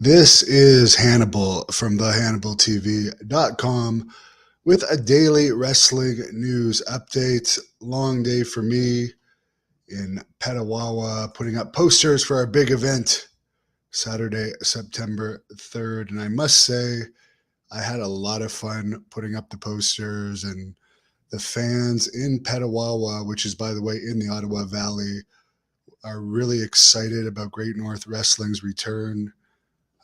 This is Hannibal from thehannibaltv.com with a daily wrestling news update. Long day for me in Petawawa, putting up posters for our big event, Saturday, September 3rd. And I must say, I had a lot of fun putting up the posters, and the fans in Petawawa, which is, by the way, in the Ottawa Valley, are really excited about Great North Wrestling's return.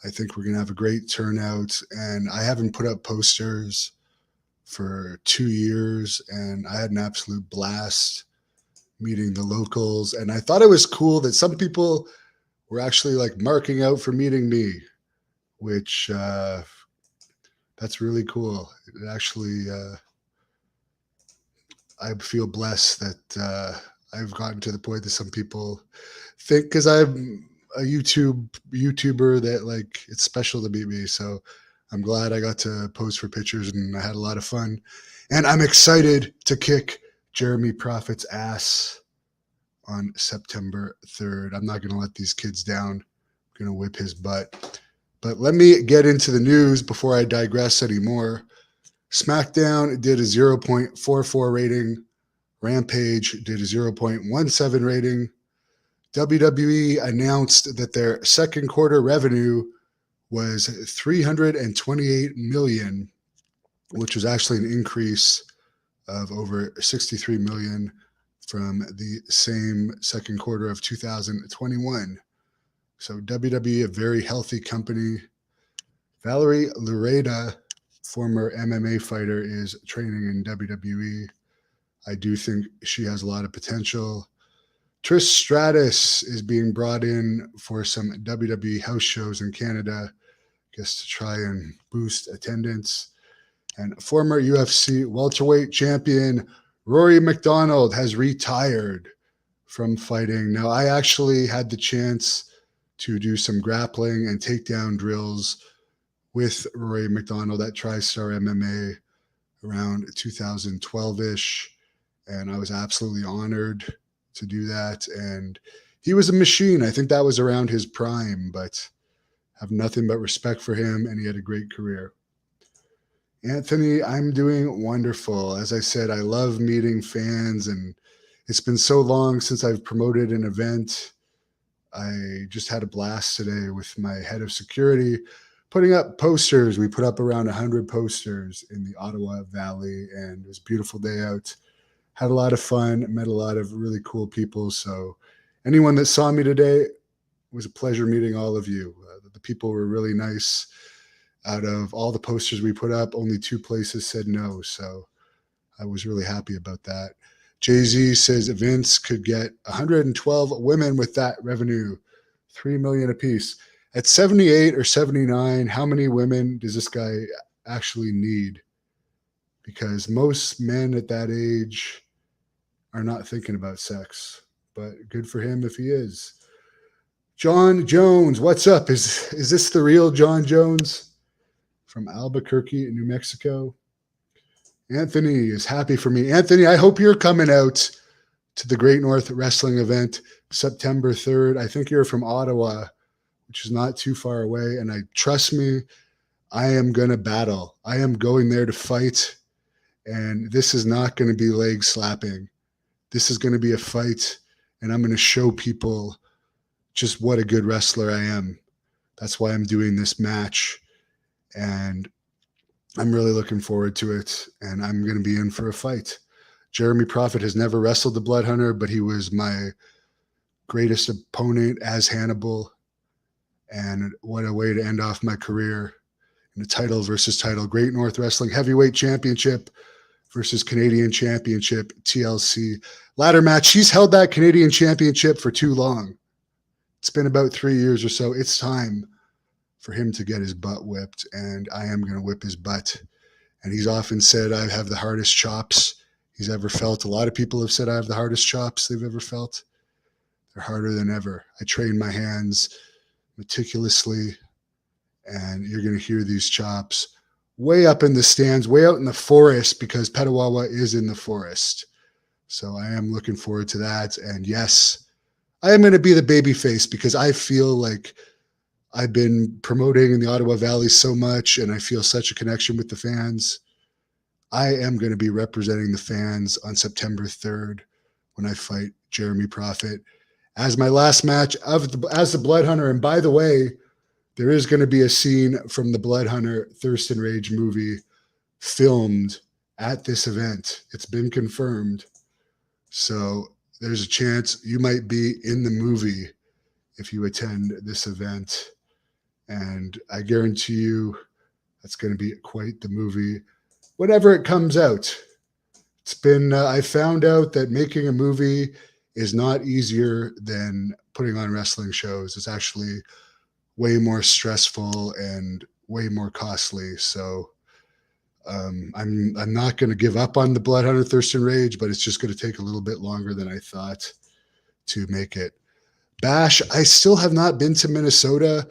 I think we're going to have a great turnout, and I haven't put up posters for 2 years, and I had an absolute blast meeting the locals. And I thought it was cool that some people were actually like marking out for meeting me, which that's really cool. It actually, I feel blessed that I've gotten to the point that some people think, because I'm a YouTuber, that like it's special to meet me. So I'm glad I got to pose for pictures, and I had a lot of fun. And I'm excited to kick Jeremy Prophet's ass on September 3rd. I'm not going to let these kids down. I'm going to whip his butt. But let me get into the news before I digress anymore. SmackDown did a 0.44 rating. Rampage did a 0.17 rating. WWE announced that their second quarter revenue was $328 million, which was actually an increase of over $63 million from the same second quarter of 2021. So WWE, a very healthy company. Valerie Lureda, former MMA fighter, is training in WWE. I do think she has a lot of potential. Trish Stratus is being brought in for some WWE house shows in Canada, I guess to try and boost attendance. And former UFC welterweight champion Rory McDonald has retired from fighting. Now, I actually had the chance to do some grappling and takedown drills with Rory McDonald at TriStar MMA around 2012-ish, and I was absolutely honored to do that. And he was a machine. I think that was around his prime, but have nothing but respect for him, and he had a great career. Anthony, I'm doing wonderful. As I said, I love meeting fans, and it's been so long since I've promoted an event. I just had a blast today with my head of security, putting up posters. We put up around 100 posters in the Ottawa Valley, and it was a beautiful day out. Had a lot of fun, met a lot of really cool people. So anyone that saw me today, it was a pleasure meeting all of you. The people were really nice. Out of all the posters we put up, only 2 places said no. So I was really happy about that. Jay-Z says Vince could get 112 women with that revenue, $3 million apiece. At 78 or 79, how many women does this guy actually need? Because most men at that age are not thinking about sex, but good for him if he is. John Jones, what's up? Is this the real John Jones from Albuquerque, New Mexico? Anthony is happy for me. Anthony, I hope you're coming out to the Great North Wrestling event September 3rd. I think you're from Ottawa, which is not too far away. And trust me, I am going to battle. I am going there to fight. And this is not going to be leg slapping. This is going to be a fight, and I'm going to show people just what a good wrestler I am. That's why I'm doing this match, and I'm really looking forward to it, and I'm going to be in for a fight. Jeremy Prophet has never wrestled the Blood Hunter, but he was my greatest opponent as Hannibal, and what a way to end off my career in a title versus title. Great North Wrestling Heavyweight Championship versus Canadian Championship, TLC ladder match. He's held that Canadian Championship for too long. It's been about 3 years or so. It's time for him to get his butt whipped, and I am going to whip his butt. And he's often said I have the hardest chops he's ever felt. A lot of people have said I have the hardest chops they've ever felt. They're harder than ever. I train my hands meticulously, and you're going to hear these chops way up in the stands, way out in the forest, because Petawawa is in the forest. So I am looking forward to that. And yes, I am going to be the baby face, because I feel like I've been promoting in the Ottawa Valley so much, and I feel such a connection with the fans. I am going to be representing the fans on September 3rd when I fight Jeremy Prophet as my last match as the Blood Hunter. And by the way, there is going to be a scene from the Blood Hunter Thirst and Rage movie filmed at this event. It's been confirmed. So there's a chance you might be in the movie if you attend this event. And I guarantee you that's going to be quite the movie whenever it comes out. It's been, I found out that making a movie is not easier than putting on wrestling shows. It's actually way more stressful and way more costly. So I'm not going to give up on the Blood Hunter Thirst and Rage, but it's just going to take a little bit longer than I thought to make it. Bash, I still have not been to Minnesota,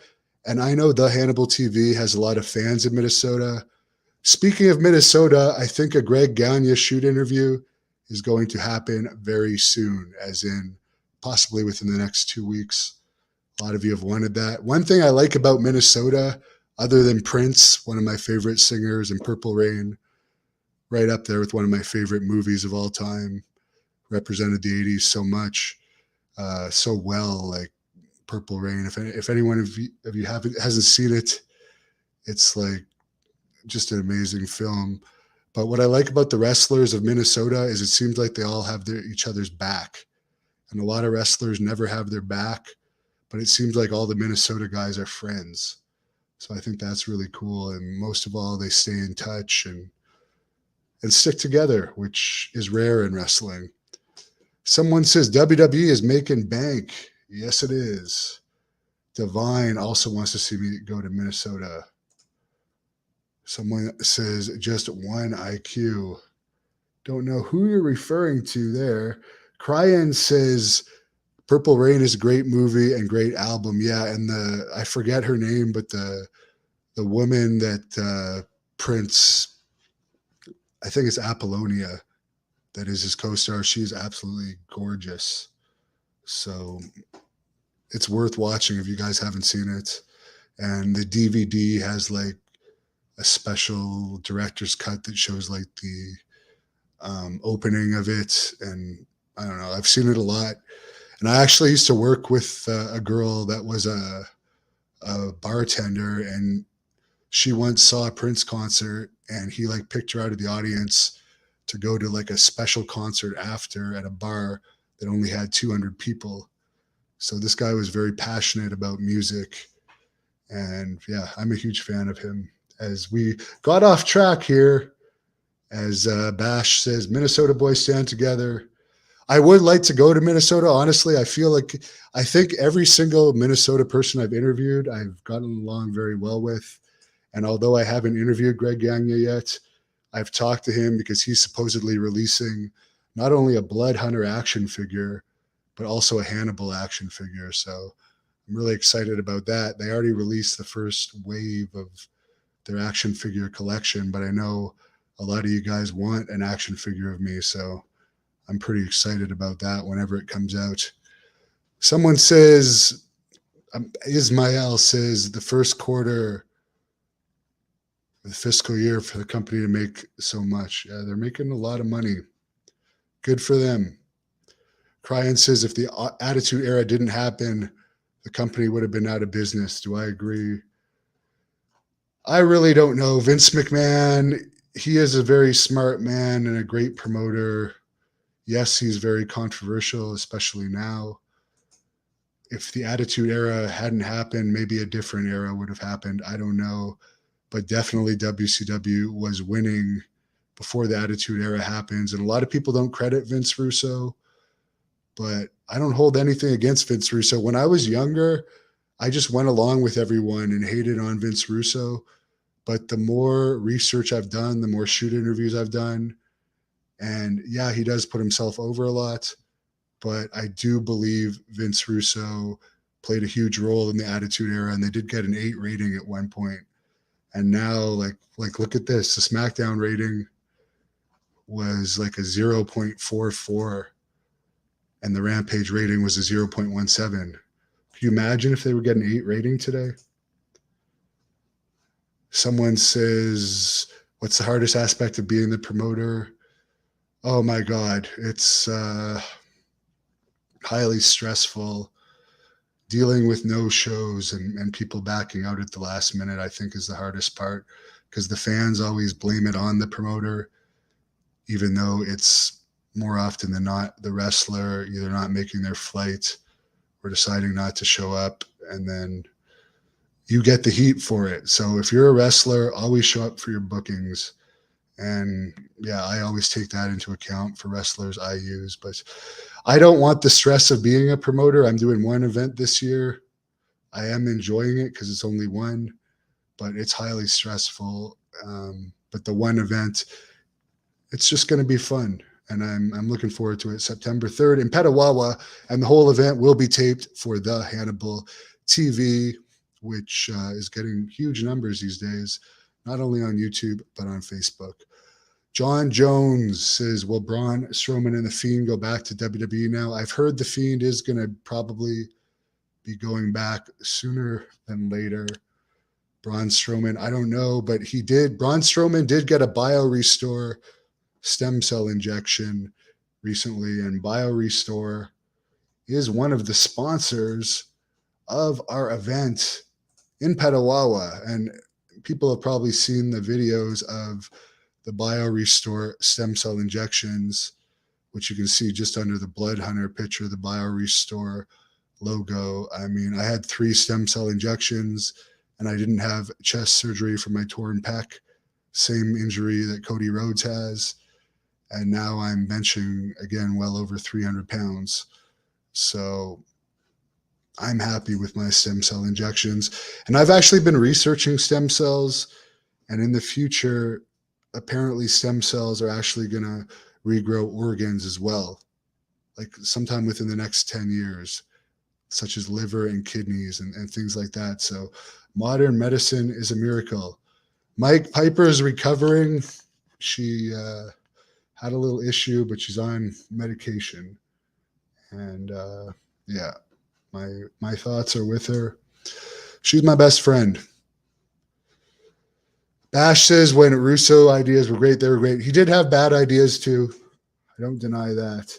and I know the Hannibal TV has a lot of fans in Minnesota. Speaking of Minnesota, I think a Greg Gagne shoot interview is going to happen very soon, as in possibly within the next 2 weeks. A lot of you have wanted that. One thing I like about Minnesota, other than Prince, one of my favorite singers, and Purple Rain, right up there with one of my favorite movies of all time, represented the 80s so much, so well, like Purple Rain. If anyone of you hasn't seen it, it's like just an amazing film. But what I like about the wrestlers of Minnesota is it seems like they all have each other's back. And a lot of wrestlers never have their back, but it seems like all the Minnesota guys are friends. So I think that's really cool. And most of all, they stay in touch and stick together, which is rare in wrestling. Someone says WWE is making bank. Yes, it is. Divine also wants to see me go to Minnesota. Someone says just one IQ. Don't know who you're referring to there. Cryan says Purple Rain is a great movie and great album. Yeah, and I forget her name, but the woman that Prince, I think it's Apollonia, that is his co-star. She's absolutely gorgeous. So it's worth watching if you guys haven't seen it. And the DVD has like a special director's cut that shows like the opening of it. And I don't know, I've seen it a lot. And I actually used to work with a girl that was a bartender, and she once saw a Prince concert, and he like picked her out of the audience to go to like a special concert after at a bar that only had 200 people. So this guy was very passionate about music. And yeah, I'm a huge fan of him. As we got off track here, as Bash says, Minnesota boys stand together. I would like to go to Minnesota. Honestly, I think every single Minnesota person I've interviewed, I've gotten along very well with. And although I haven't interviewed Greg Gagne yet, I've talked to him because he's supposedly releasing not only a Blood Hunter action figure, but also a Hannibal action figure. So I'm really excited about that. They already released the first wave of their action figure collection, but I know a lot of you guys want an action figure of me. So I'm pretty excited about that whenever it comes out. Someone says, Ismael says, the first quarter of the fiscal year for the company to make so much. Yeah, they're making a lot of money. Good for them. Cryan says, if the Attitude Era didn't happen, the company would have been out of business. Do I agree? I really don't know. Vince McMahon, he is a very smart man and a great promoter. Yes, he's very controversial, especially now. If the Attitude Era hadn't happened, maybe a different era would have happened. I don't know. But definitely WCW was winning before the Attitude Era happens. And a lot of people don't credit Vince Russo, but I don't hold anything against Vince Russo. When I was younger, I just went along with everyone and hated on Vince Russo. But the more research I've done, the more shoot interviews I've done, and yeah, he does put himself over a lot, but I do believe Vince Russo played a huge role in the Attitude Era, and they did get an 8 rating at one point. And now, like look at this. The SmackDown rating was like a 0.44, and the Rampage rating was a 0.17. Can you imagine if they were getting 8 rating today? Someone says, what's the hardest aspect of being the promoter? Oh my God, it's highly stressful. Dealing with no shows and people backing out at the last minute, I think, is the hardest part because the fans always blame it on the promoter, even though it's more often than not the wrestler either not making their flight or deciding not to show up. And then you get the heat for it. So if you're a wrestler, always show up for your bookings. And yeah, I always take that into account for wrestlers I use. But I don't want the stress of being a promoter. I'm doing one event this year. I am enjoying it because it's only one, but it's highly stressful. But the one event, it's just going to be fun. And I'm looking forward to it. September 3rd in Petawawa, and the whole event will be taped for the Hannibal TV, which is getting huge numbers these days, not only on YouTube but on Facebook. John Jones says, will Braun Strowman and The Fiend go back to WWE now? I've heard The Fiend is going to probably be going back sooner than later. Braun Strowman, I don't know, but Braun Strowman did get a BioRestore stem cell injection recently, and BioRestore is one of the sponsors of our event in Petawawa. And people have probably seen the videos of the BioRestore stem cell injections, which you can see just under the Blood Hunter picture, the BioRestore logo. I mean, I had 3 stem cell injections and I didn't have chest surgery for my torn pec, same injury that Cody Rhodes has. And now I'm benching again well over 300 pounds. So I'm happy with my stem cell injections. And I've actually been researching stem cells. And in the future, apparently stem cells are actually going to regrow organs as well, like sometime within the next 10 years, such as liver and kidneys and things like that. So modern medicine is a miracle. Mike Piper is recovering. She had a little issue, but she's on medication. And yeah, my thoughts are with her. She's my best friend. Bash says when Russo ideas were great, they were great. He did have bad ideas too. I don't deny that.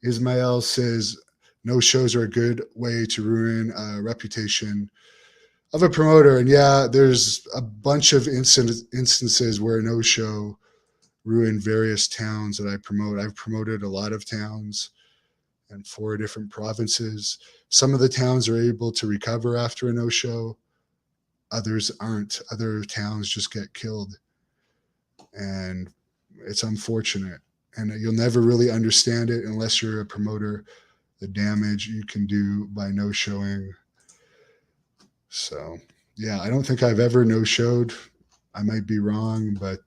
Ismael says no shows are a good way to ruin a reputation of a promoter. And yeah, there's a bunch of instances where no show ruined various towns that I promote. I've promoted a lot of towns and 4 different provinces. Some of the towns are able to recover after a no show. Others aren't. Other towns just get killed. And it's unfortunate. And you'll never really understand it unless you're a promoter, the damage you can do by no showing. So, yeah, I don't think I've ever no showed. I might be wrong, but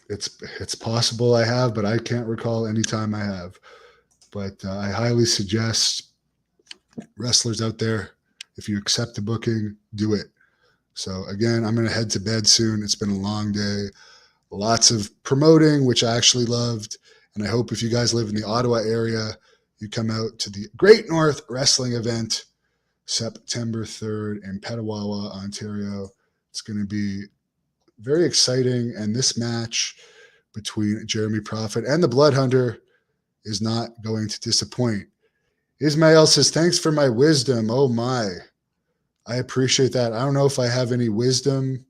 it's possible I have, but I can't recall any time I have. But I highly suggest wrestlers out there, if you accept the booking, do it. So again, I'm going to head to bed soon. It's been a long day. Lots of promoting, which I actually loved. And I hope if you guys live in the Ottawa area, you come out to the Great North Wrestling event September 3rd in Petawawa, Ontario. It's going to be very exciting. And this match between Jeremy Prophet and the Blood Hunter is not going to disappoint. Ismael says, thanks for my wisdom. Oh my. I appreciate that. I don't know if I have any wisdom,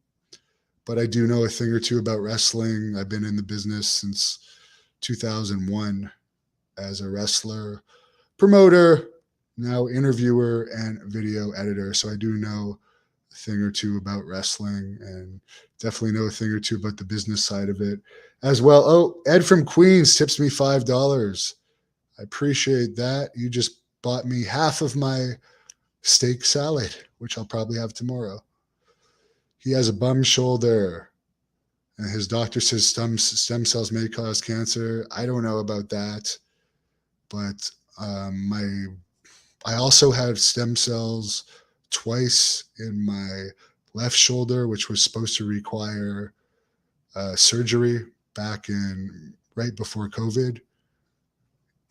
but I do know a thing or two about wrestling. I've been in the business since 2001 as a wrestler, promoter, now interviewer and video editor. So I do know a thing or two about wrestling and definitely know a thing or two about the business side of it as well. Oh, Ed from Queens tips me $5. I appreciate that. You just bought me half of my steak salad, which I'll probably have tomorrow. He has a bum shoulder, and his doctor says stem cells may cause cancer. I don't know about that, but I also had stem cells twice in my left shoulder, which was supposed to require surgery back in right before COVID.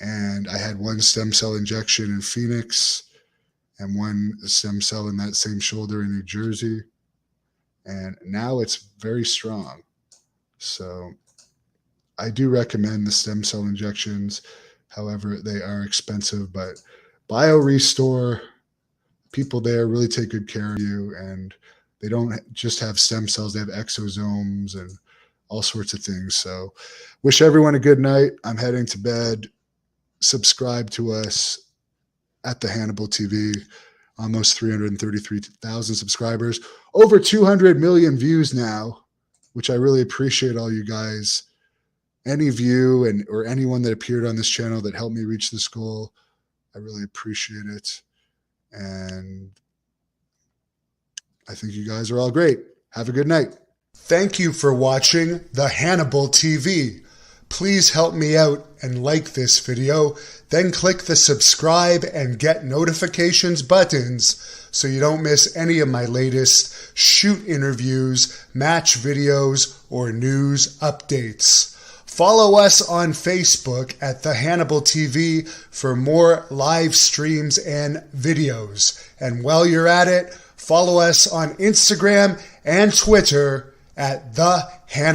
And I had 1 stem cell injection in Phoenix, and one stem cell in that same shoulder in New Jersey. And now it's very strong. So I do recommend the stem cell injections. However, they are expensive, but BioRestore, people there really take good care of you, and they don't just have stem cells, they have exosomes and all sorts of things. So wish everyone a good night. I'm heading to bed. Subscribe to us at the Hannibal TV. Almost 333,000 subscribers, over 200 million views now, which I really appreciate all you guys. Any view or anyone that appeared on this channel that helped me reach this goal, I really appreciate it. And I think you guys are all great. Have a good night. Thank you for watching the Hannibal TV. Please help me out and like this video, then click the subscribe and get notifications buttons so you don't miss any of my latest shoot interviews, match videos, or news updates. Follow us on Facebook at the Hannibal TV for more live streams and videos. And while you're at it, follow us on Instagram and Twitter at the Hannibal.